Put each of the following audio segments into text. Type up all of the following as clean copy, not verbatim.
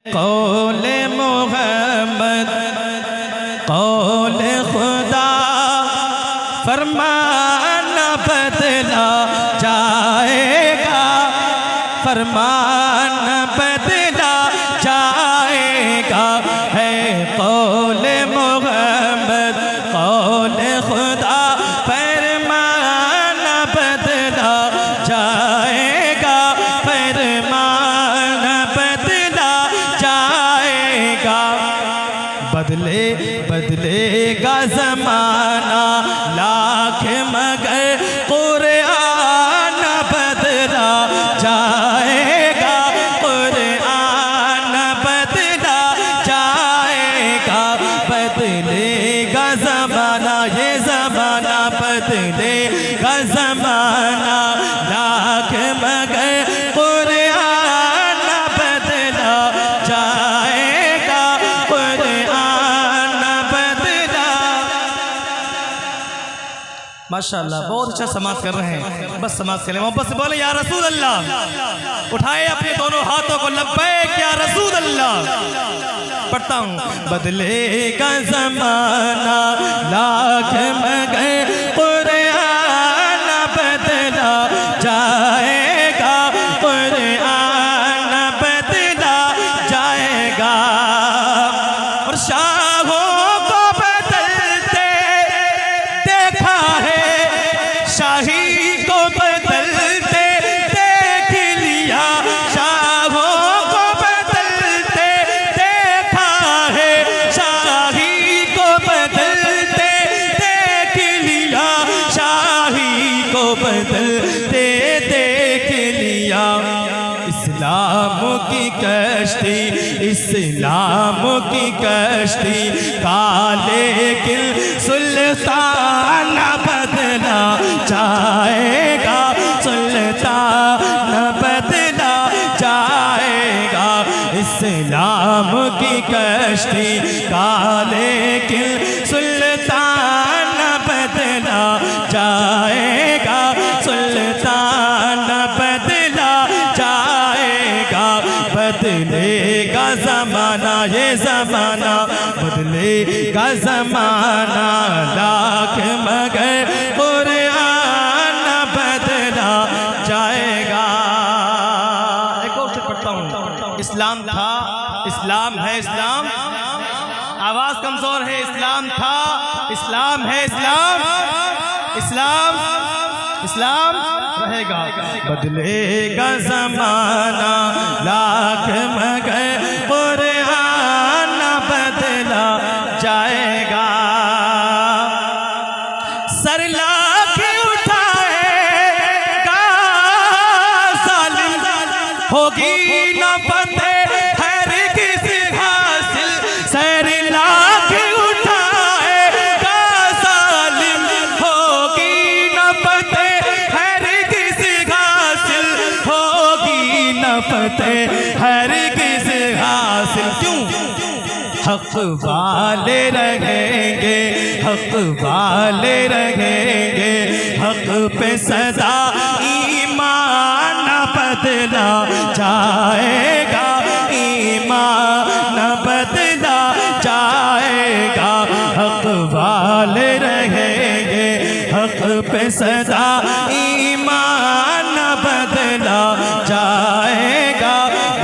कौले मोहम्मद कौले खुदा फरमाना बदला जाएगा, फरमाना बदला जाएगा। है कौले मोहम्मद कौले खुदा फरमाना बदला जाएगा, फरमाना बदला जाएगा। बदले बदलेगा ज़माना लाख मगर कुरान बदला जाएगा, कुरान बदला जाएगा। बदलेगा ज़माना ये ज़माना बदलेगा ज़माना लाख मगर कुरान बदला जाएगा, कुरान बदला। माशाअल्लाह बहुत अच्छा समाज कर रहे हैं। बस समाज करें, मोहब्बत से बोले या रसूल अल्लाह। उठाए अपने दोनों हाथों को, लब्बैक या रसूल अल्लाह। पढ़ता हूँ। बदलेगा ज़माना लाख मगर कुरान बदला जाएगा, कुरान बदला जाएगा। और शाहों को बदलते देखा है, शाही को बदलते देख लिया, शाहों को बदलते देखा है, शाही को बदलते देख लिया, शाही को बदलते देख लिया। इस्लाम की कश्ती, इस्लाम की कश्ती काले किल सुल्तान बदला जाएगा, सुल्तान बदला जाएगा। इस्लाम की कश्ती काले किल सुल्तान बदला जाएगा, सुल्तान बदला जाएगा। बदलेगा ज़माना ये ज़माना बदलेगा ज़माना लाख मगर कुरान बदला जाएगा। एक और से पढ़ता हूँ। इस्लाम था, इस्लाम है, इस्लाम आवाज़ कमज़ोर है। इस्लाम था, इस्लाम है, इस्लाम, इस्लाम, इस्लाम रहेगा। बदलेगा ज़माना लाख मगर कुरान बदला जाएगा। सर लाख उठाएगा ज़ालिम, होगी न फतेह हर किसी हासिल। सर लाख उठाएगा ज़ालिम, होगी न फतेह हर किसी हासिल, होगी न फतेह हर किसी हासिल। क्यों? हक वाले रहेंगे, हक वाले रहेंगे, हक पे सदा ईमान बदला जाएगा, ईमान बदला जाएगा। हक वाले रहेंगे, हक पे सदा ईमान बदला जाएगा।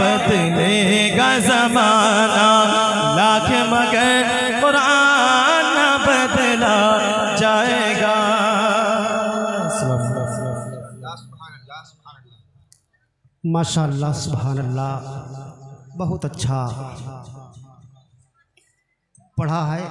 बदलेगा ज़माना लाख मगर कुरान बदला जाएगा। माशाअल्लाह सुभान अल्लाह, बहुत अच्छा पढ़ा है।